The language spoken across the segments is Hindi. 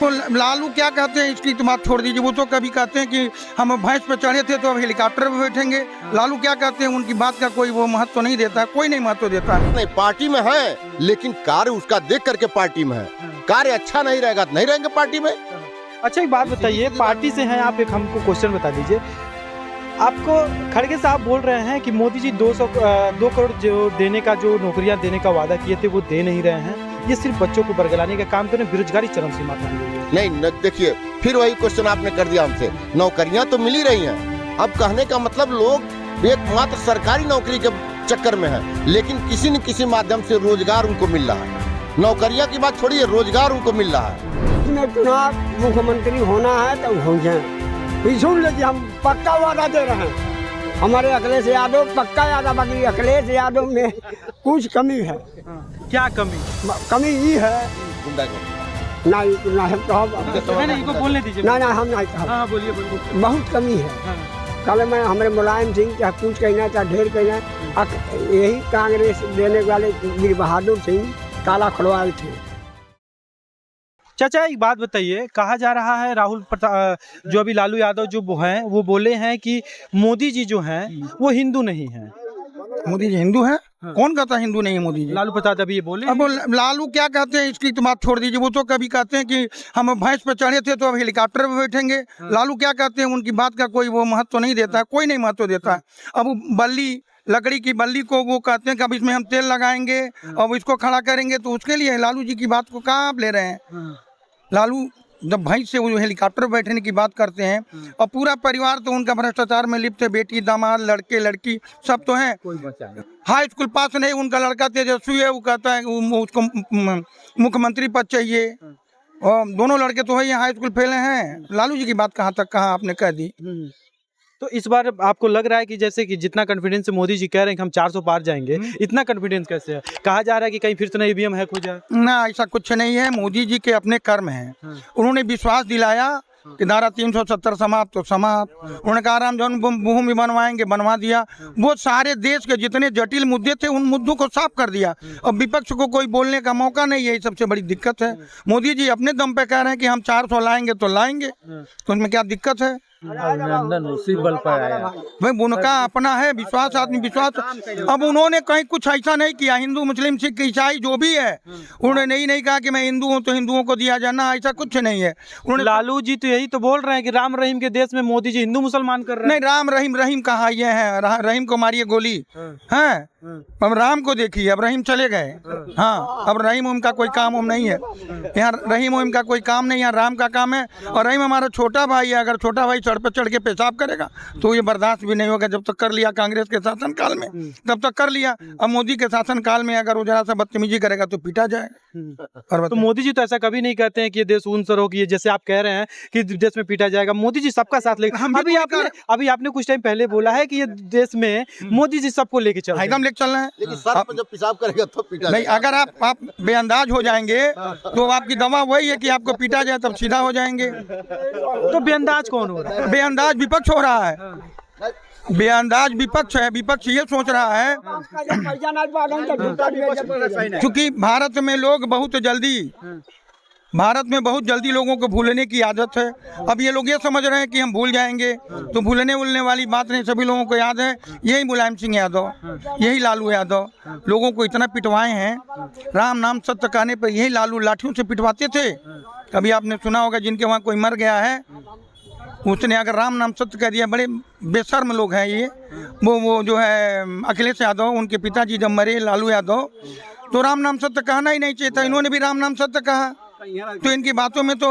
तो लालू क्या कहते हैं इसकी तो बात छोड़ दीजिए। वो तो कभी कहते हैं कि हम भैंस पे चढ़े थे तो अब हेलीकॉप्टर पे बैठेंगे। लालू क्या कहते हैं उनकी बात का कोई वो महत्व तो नहीं देता, कोई नहीं महत्व देता है। नहीं, पार्टी में है लेकिन कार्य उसका देख करके पार्टी में है। कार्य अच्छा नहीं रहेगा तो नहीं रहेंगे पार्टी में। अच्छा एक बात बताइए, पार्टी से हैं आप, एक हमको क्वेश्चन बता दीजिए। आपको खड़गे साहब बोल रहे हैं कि मोदी जी 2 करोड़ जो देने का, जो नौकरियां देने का वादा किए थे वो दे नहीं रहे हैं। ये सिर्फ बच्चों को बरगलाने का काम करें, बेरोजगारी चरम सीमा पर है। नहीं, देखिए फिर वही क्वेश्चन आपने कर दिया हमसे। नौकरियां तो मिल ही रही हैं। अब कहने का मतलब लोग एकमात्र सरकारी नौकरी के चक्कर में है, लेकिन किसी न किसी माध्यम से रोजगार उनको मिल रहा है। नौकरियां की बात छोड़िए, रोजगार उनको मिल रहा है। चुनाव मुख्यमंत्री होना है तो हो जाए, सुन लीजिए, हम पक्का वादा दे रहे हैं। हमारे अखिलेश यादव पक्का यादव, बाकी अखिलेश यादव में कुछ कमी है। क्या कमी? कमी ये है नहीं इनको बोलने दीजिए। ना हम नहीं कहा। हाँ बोलिए बोलिए। बहुत कमी है। कल मैं हमारे मुलायम सिंह चाहे कुछ कहना चाहे ढेर कहना, यही कांग्रेस देने वाले वीर बहादुर सिंह काला खड़वाल थे। चाचा एक बात बताइए, कहा जा रहा है राहुल प्रताप जो अभी लालू यादव जो वो हैं वो बोले हैं कि मोदी जी जो हैं वो हिंदू नहीं हैं। मोदी जी हिंदू है? कौन कहता है हिंदू नहीं है मोदी जी? लालू प्रसाद अभी ये बोले। अब लालू क्या कहते हैं इसकी तो बात छोड़ दीजिए। वो तो कभी कहते हैं कि हम भैंस पे चढ़े थे तो अब हेलीकॉप्टर पे बैठेंगे। लालू क्या कहते हैं उनकी बात का कोई वो महत्व तो नहीं देता है, कोई नहीं महत्व देता है। अब बल्ली, लकड़ी की बल्ली को वो कहते हैं कि अब इसमें हम तेल लगाएंगे और इसको खड़ा करेंगे, तो उसके लिए लालू जी की बात को कहाँ आप ले रहे हैं? लालू जब भैंस से वो हेलीकॉप्टर बैठने की बात करते हैं और पूरा परिवार तो उनका भ्रष्टाचार में लिप्त है। बेटी, दामाद, लड़के, लड़की सब तो हैं। हाई स्कूल पास नहीं, उनका लड़का तेजस्वी है, वो कहता है उसको मुख्यमंत्री पद चाहिए। और दोनों लड़के तो है हाई स्कूल फेले हैं। लालू जी की बात कहाँ तक कहाँ आपने कह दी। तो इस बार आपको लग रहा है कि जैसे कि जितना कॉन्फिडेंस से मोदी जी कह रहे हैं कि हम 400 पार जाएंगे, इतना कॉन्फिडेंस कैसे है? कहा जा रहा है कि कहीं फिर से ना ईवीएम हैक हो जाए। ना, ऐसा कुछ नहीं है। मोदी जी के अपने कर्म हैं। उन्होंने विश्वास दिलाया कि धारा 370 समाप्त तो समाप्त। उन्होंने कहा राम जन्मभूमि बनवाएंगे, बनवा दिया। वो सारे देश के जितने जटिल मुद्दे थे उन मुद्दों को साफ कर दिया। अब विपक्ष को कोई बोलने का मौका नहीं है, सबसे बड़ी दिक्कत है। मोदी जी अपने दम पे कह रहे हैं कि हम 400 लाएंगे तो लाएंगे, तो उसमें क्या दिक्कत है? उसी बल पर आया भाई, उनका अपना है विश्वास, आत्म विश्वास। अब उन्होंने कहीं कुछ ऐसा नहीं किया। हिंदू, मुस्लिम, सिख, ईसाई जो भी है, उन्होंने नहीं कहा कि मैं हिंदू हूँ तो हिंदुओं को दिया जाना, ऐसा कुछ नहीं है। उन्होंने लालू जी तो यही तो बोल रहे हैं कि राम रहीम के देश में मोदी जी हिंदू मुसलमान कर रहे हैं। नहीं, राम रहीम, रहीम कहाँ ये है? रहीम को मारिए गोली है। अब राम को देखिए, अब रहीम चले गए। हाँ, अब रहीम उनका कोई काम उम नहीं है यहाँ। रहीम उनका कोई काम नहीं है, राम का काम है। और रहीम हमारा छोटा भाई है। अगर छोटा भाई सड़ पे चढ़ के पेशाब करेगा तो ये बर्दाश्त भी नहीं होगा। जब तक कर लिया कांग्रेस के शासन काल में, तब तक कर लिया। अब मोदी के शासन काल में अगर वो जरा सा बदतमीजी करेगा तो पीटा जाएगा। तो मोदी जी तो ऐसा कभी नहीं कहते हैं कि ये देश उनसर हो, कि ये जैसे आप कह रहे हैं कि देश में पीटा जाएगा। मोदी जी सबका साथ लेकर, अभी आपने कुछ टाइम पहले बोला है कि ये देश में मोदी जी सबको लेके चल, एकदम लेके चलना है। लेकिन सर जब पेशाब करेगा तो पीटा नहीं, अगर आप बेअंदाज हो जाएंगे तो आपकी दवा वही है कि आपको पीटा जाए, तब सीधा हो जाएंगे। तो बेअंदाज कौन हो रहा है? बेअंदाज विपक्ष हो रहा है। बेअंदाज विपक्ष है। विपक्ष ये सोच रहा है क्योंकि भारत में बहुत जल्दी लोगों को भूलने की आदत है। अब ये लोग ये समझ रहे हैं कि हम भूल जाएंगे, तो भूलने उलने वाली बात नहीं। सभी लोगों को याद है। यही मुलायम सिंह यादव, यही लालू यादव लोगों को इतना पिटवाए हैं। राम नाम सत्य कहने पर यही लालू लाठियों से पिटवाते थे। कभी आपने सुना होगा जिनके वहाँ कोई मर गया है, उसने अगर राम नाम सत्य कह दिया। बड़े बेशर्म लोग हैं ये। वो जो है अखिलेश यादव, उनके पिताजी जब मरे लालू यादव, तो राम नाम सत्य कहना ही नहीं चाहिए था। इन्होंने भी राम नाम सत्य कहा। तो इनकी बातों में तो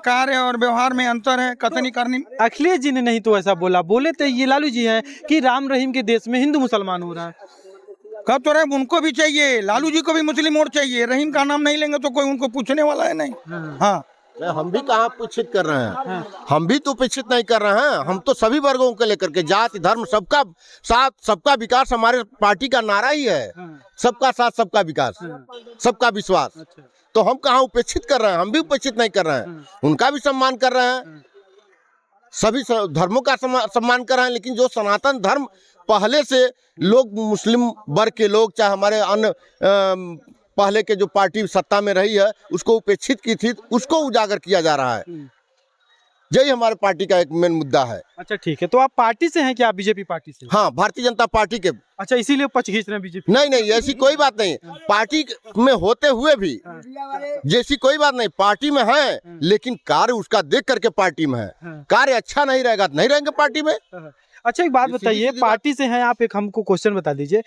कार्य और व्यवहार में अंतर है, कथनी करनी। अखिलेश जी ने नहीं तो ऐसा बोला, बोले तो ये लालू जी हैं कि राम रहीम के देश में हिंदू मुसलमान हो रहा है। कह तो रहे उनको भी चाहिए, लालू जी को भी मुस्लिम वोट चाहिए। रहीम का नाम नहीं लेंगे तो कोई उनको पूछने वाला है नहीं। हाँ, हम भी कहाँ उपेक्षित कर रहे हैं? हम भी तो उपेक्षित नहीं कर रहे हैं। हम तो सभी वर्गों को लेकर के, जाति धर्म सबका साथ, सबका विकास हमारे पार्टी का नारा ही है। सबका साथ, सबका विकास, सबका विश्वास। तो हम कहाँ उपेक्षित कर रहे हैं? हम भी उपेक्षित नहीं कर रहे हैं। उनका भी सम्मान कर रहे हैं, सभी धर्मों का सम्मान कर रहे हैं। लेकिन जो सनातन धर्म पहले से लोग, मुस्लिम वर्ग के लोग, चाहे हमारे अन्य पहले के जो पार्टी सत्ता में रही है उसको उपेक्षित की थी, उसको उजागर किया जा रहा है। यही हमारे पार्टी का एक मेन मुद्दा है। अच्छा ठीक है, तो आप पार्टी से हैं क्या? आप बीजेपी पार्टी से? हाँ, भारतीय जनता पार्टी के। अच्छा, इसीलिए पक्ष खींच रहे हैं बीजेपी? नहीं नहीं, ऐसी कोई बात नहीं। पार्टी में होते हुए भी जैसी कोई बात नहीं, पार्टी में है लेकिन कार्य उसका देख करके पार्टी में है। कार्य अच्छा नहीं रहेगा तो नहीं रहेंगे पार्टी में। अच्छा एक बात बताइए, पार्टी से हैं आप, एक हमको क्वेश्चन बता दीजिए।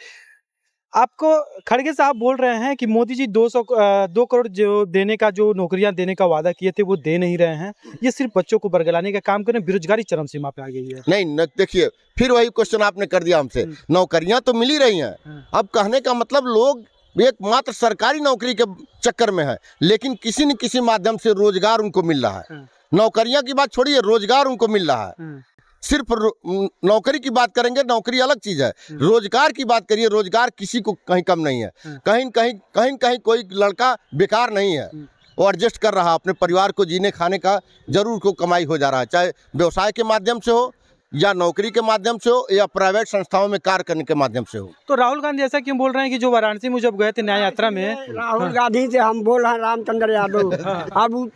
आपको खड़गे साहब बोल रहे हैं कि मोदी जी 2 करोड़ जो देने का, जो नौकरियां देने का वादा किए थे वो दे नहीं रहे हैं, ये सिर्फ बच्चों को बरगलाने का काम करें, बेरोजगारी चरम सीमा पे आ गई है। नहीं देखिए, फिर वही क्वेश्चन आपने कर दिया हमसे। नौकरियां तो मिल ही रही हैं, अब कहने का मतलब लोग एकमात्र सरकारी नौकरी के चक्कर में है, लेकिन किसी न किसी माध्यम से रोजगार उनको मिल रहा है। नौकरियां की बात छोड़िए, रोजगार उनको मिल रहा है। सिर्फ नौकरी की बात करेंगे, नौकरी अलग चीज है, रोजगार की बात करिए, रोजगार किसी को कहीं कम नहीं है। कहीं कोई लड़का बेकार नहीं है, वो एडजस्ट कर रहा, अपने परिवार को जीने खाने का जरूर को कमाई हो जा रहा है, चाहे व्यवसाय के माध्यम से हो या नौकरी के माध्यम से हो या प्राइवेट संस्थाओं में कार्य करने के माध्यम से हो। तो राहुल गांधी ऐसा क्यों बोल रहे हैं कि जो वाराणसी में जब गए थे न्याय यात्रा में, राहुल गांधी से हम बोल रहे हैं रामचंद्र यादव, अब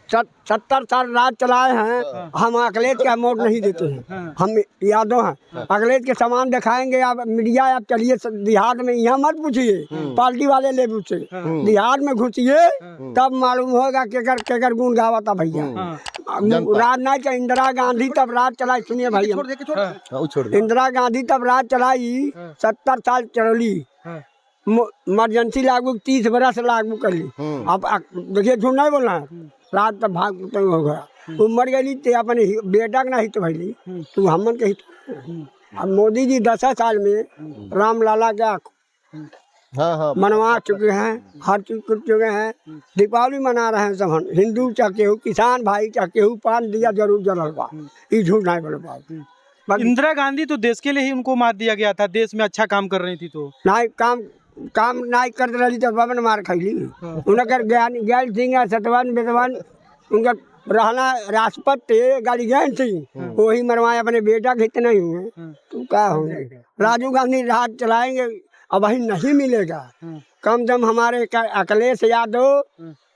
70 साल राज चलाए हैं, हम अखिलेश का वोट नहीं देते हैं। हम यादव हैं, अखिलेश के समान दिखाएंगे। आप मीडिया आप चलिए देहात में, यहाँ मत पूछिए पार्टी वाले लेवल से, देहात में घुसिए तब मालूम होगा केकर गुण गावता भैया। राज नहीं चला, इंदिरा गांधी तब राज चलाई, सुनिए भैया, इंदिरा गांधी तब राज चलाई, 70 साल चली, इमरजेंसी लागू 30 बरस लागू कर ली। अब देखिए झूठ नहीं बोलना है, रात तब भाग हो गया, वो मर गई ते अपने बेटा के ना हित भैली, तू हमन के हित। अब मोदी जी 10 साल में राम लाला का मनवा चुके हैं, हर चीज कर चुके हैं, दीपावली मना रहे हैं सब। हम हिंदू चाहे हो, किसान भाई चाहे हो, पान दिया जरूर जलल बा, ये झूठ नहीं बोल पा। इंदिरा गांधी तो देश के लिए ही उनको मार दिया गया था, देश में अच्छा काम कर रही थी, तो नहीं काम नहीं कर रही तो बबन मार खैली। उनकर ज्ञान सिंह सतवन बेतवन उनका रहना राष्ट्रपति गाड़ी ज्ञान सिंह, वही मरवाए अपने बेटा के इतने ही हुए, तो क्या होंगे। राजीव गांधी राज चलाएंगे, अब वही नहीं मिलेगा। कम दम हमारे अखिलेश यादव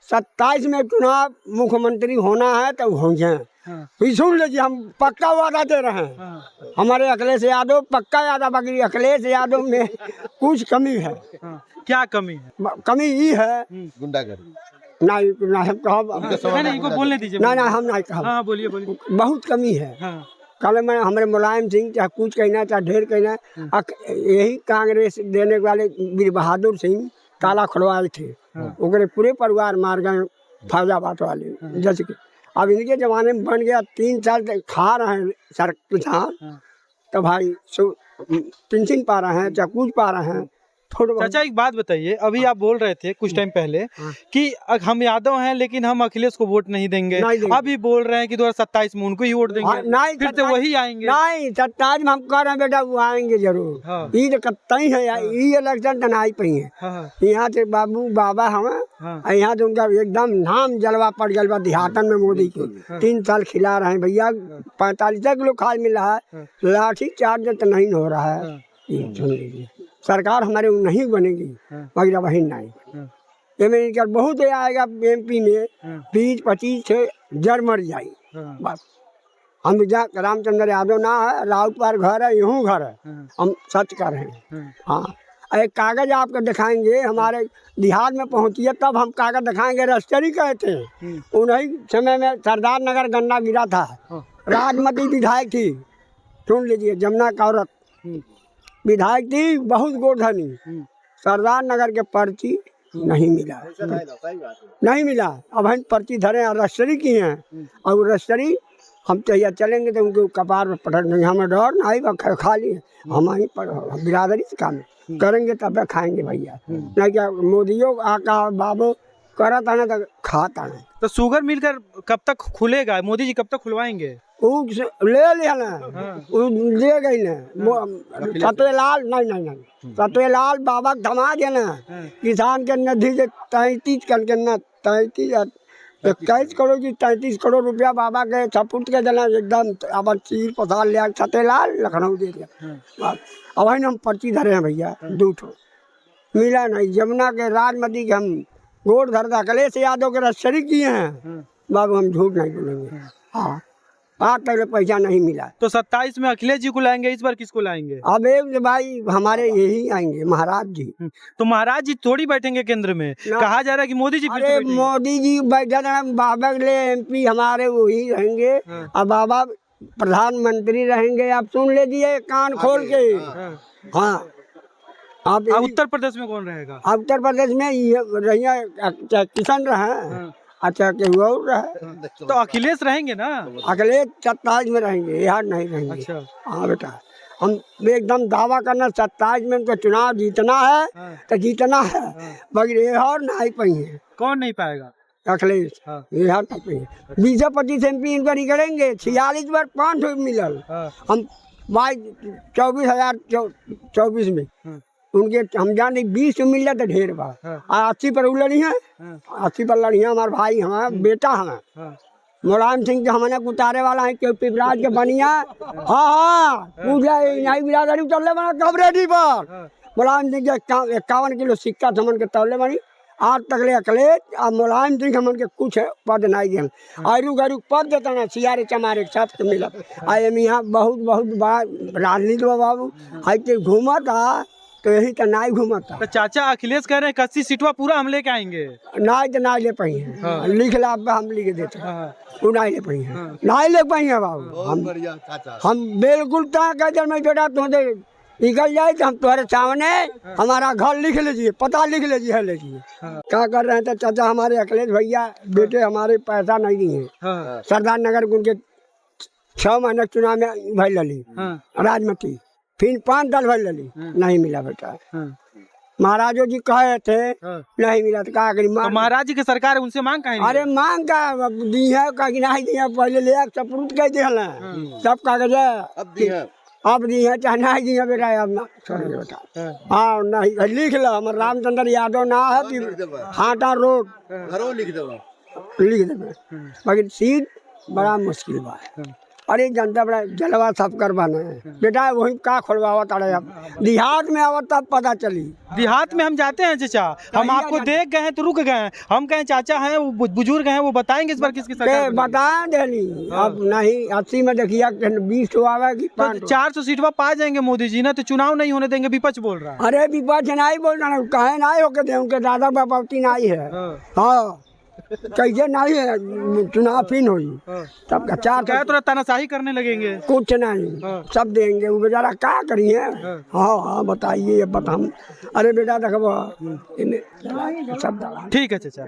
27 में चुनाव मुख्यमंत्री होना है तो हो जाए। सुन लीजिए, हम पक्का वादा दे रहे हैं, हमारे अखिलेश यादव पक्का यादा। बाकी अखिलेश यादव में कुछ कमी है। क्या कमी है? कमी ये है, गुंडागर्दी नहीं हम नहीं, इनको बोलने दीजिए। नहीं हम नहीं कहा। हाँ बोलिए बोलिए। बहुत कमी है। कल मैं हमारे मुलायम सिंह चाहे कुछ कहना चाहे ढेर कहना, यही कांग्रेस देने वाले वीर बहादुर सिंह ताला खुलवाए थे, उनके पूरे परिवार मार गए फैजाबाद वाले। जैसे कि अब इनके जमाने में बन गया, 3 साल तक खा रहे हैं सर किसान, तो भाई पेंशन पा रहे हैं चाहे कुछ पा रहे हैं। चाचा एक बात बताइए, अभी आप बोल रहे थे कुछ टाइम पहले कि हम यादव हैं लेकिन हम अखिलेश को वोट नहीं देंगे, अभी बोल रहे हैं कि 2027 में उनको ही वोट देंगे। नहीं, फिर तो वही आएंगे। नहीं, 27 में हम कह रहे हैं बेटा वो आएंगे जरूर। ये तो कतई है, ये इलेक्शन तो नहीं पई है। यहाँ से बाबू बाबा हमें, यहाँ से उनका एकदम नाम जलवा पड़ गया देहातन में। मोदी के 3 साल खिला रहे हैं भैया, 45 किलो खाद मिल रहा है, लाठी चार्ज तो नहीं हो रहा है। सुन लीजिए, सरकार हमारे नहीं बनेगी मगर वही नहीं। ये में बहुत आएगा MP में 20-25 से जड़ मर जाए बस। हम रामचंद्र यादव ना है, राउत पार घर है, यूँ घर है, हम सच कर रहे हैं। हाँ, एक कागज आपको दिखाएंगे, हमारे देहात में पहुँचिए तब हम कागज दिखाएंगे। रजिस्ट्री कहते हैं, उन्हीं समय में सरदार नगर गन्ना गिरा था, राजमती विधायक थी, सुन लीजिए, जमुना का औरत विधायक थी, बहुत गोधनी, सरदार नगर के पर्ची नहीं मिला, नहीं मिला। अब हम पर्ची धरे रजिस्ट्री की हैं, और रजिस्ट्री हम तो चलेंगे तो उनके कपार पर पटक नहीं, हमें डर नहीं, खाली हम वहीं पर बिरादरी से काम करेंगे तब खाएंगे भैया। नहीं क्या मोदियों आका बाबू करता ना तो खाता नहीं। तो शुगर मिलकर कब तक खुलेगा? मोदी जी कब तक खुलवाएंगे? ले लिया ना, ले गई ना सतवेलाल, नहीं सतवेलाल बाबा थमा दिया ना, किसान के नदी से 33 कर के ना 21 करोड़ की 33 करोड़ रुपया बाबा के सपूत के देना, एकदम अपन चीर पसार लिया सतवेलाल, लखनऊ दे दिया। अब हम पर्ची धरे हैं भैया 2 ठो, मिला नहीं। जमुना के राजमती के हम गोड़ धरदा अखिलेश यादव के रसरी किए हैं बाबू, हम झूठ नहीं बोलेंगे। हाँ, आज तक पैसा नहीं मिला। तो 27 में अखिलेश जी को लाएंगे, इस बार किसको लाएंगे? अब एक भाई हमारे यही आएंगे महाराज जी। तो महाराज जी थोड़ी बैठेंगे केंद्र में, कहा जा रहा है कि मोदी जी फिर से अरे बैठेंगे। मोदी जी बैठे बाबा के लिए MP हमारे वही रहेंगे। अब बाबा प्रधानमंत्री रहेंगे। आप सुन लीजिए कान खोल के। हाँ, आप उत्तर प्रदेश में कौन रहेगा? उत्तर प्रदेश में रहिए किशन रहे, अच्छा केहू और रहे। तो अखिलेश रहेंगे ना? अगले 27 में रहेंगे, यहाँ नहीं रहेंगे। अच्छा, हाँ बेटा, हम एकदम दावा करना 27 में उनको चुनाव जीतना है तो जीतना है, मगर ये और नहीं पाई है। कौन नहीं पाएगा? अखिलेश हाँ। ये हाथ नहीं पाई है। 20-25 MP इनको निकलेंगे। 46 बार 500 मिलल। हम 24,024 में उनके हम जाने 20 मिल जाते ढेर बार। 80 पर लड़ी है, 80 पर लड़ी है। हमारे भाई हमारा बेटा हमें मुलायम सिंह के हमने उतारे वाला है क्यों पिपराज के बनिया। हाँ, पूजा यही बिरादरी चलने बना कवरेडी पर। मुलायम सिंह के 51 किलो सिक्का समन के तौले बनी। आज तक ले अखिलेश और मुलायम सिंह हमन के कुछ पद नहीं दिए। आयु गरु पद देता ना सियारे चमारे सब मिला। आई एम यहाँ बहुत बहुत बड़ा राजनीति बाबू है के घूमा था तो यही तो नहीं घूमा था। तो चाचा अखिलेश कह रहे हैं 81 सीटवा पूरा हम लेके आएंगे। नहीं तो नहीं ले पाई है। लिख ला हम लिख देते वो नहीं ले पाई है। नहीं ले पाई है बाबू। हम बिल्कुल कह दे मैं बेटा तुझे निकल जाए तो हम तुम्हारे सामने हमारा घर लिख लीजिए, पता लिख लीजिए, लीजिए। क्या कर रहे हैं तो चाचा हमारे अखिलेश भैया बेटे हमारे पैसा नहीं दिए। सरदार नगर उनके 6 महीने चुनाव में भाई लली राजमती, फिर 5 दल भाई लली, नहीं मिला बेटा। महाराजो जी कहे थे नहीं मिला तो क्या करी। तो महाराज जी की सरकार है, उनसे मांग कहेंगे? अरे मांग का दी है का नहीं दी है, पहले ले सप्रूट कह दिया सब कागज अब दी है चाहे नहीं दी है बेटा। अब ना छोड़िए बेटा। हाँ नहीं लिख लो हमारे रामचंद्र यादव ना है कि हाटा रोड लिख देवे, मगर सीट बड़ा मुश्किल बा। अरे जनता बड़ा जलवा सब करवाना है बेटा। वही का खोलवावत अरे अब देहात में आवत तब पता चली। देहात में हम जाते हैं चाचा, हम आपको देख गए हैं तो रुक गए हैं। हम कहें चाचा हैं वो बुजुर्ग हैं, वो बताएंगे इस बार किसकी सरकार बनेगी। बता देली अब नहीं 80 में देखिए 20 आवे की तो 400 सीटवा पा जाएंगे मोदी जी ना, तो चुनाव नहीं होने देंगे, विपक्ष बोल रहा है। अरे विपक्ष नहीं बोल रहा है, कहे नहीं होके दे उनके दादा बापावती नहीं है। हाँ कैसे नहीं है चुनाव फिर हुई तब का 4 क्या तो तानाशाही करने लगेंगे। कुछ नहीं सब देंगे। वो बेचारा क्या करिए। हाँ हाँ बताइए अब हम। अरे बेटा देखो सब ठीक है चाचा।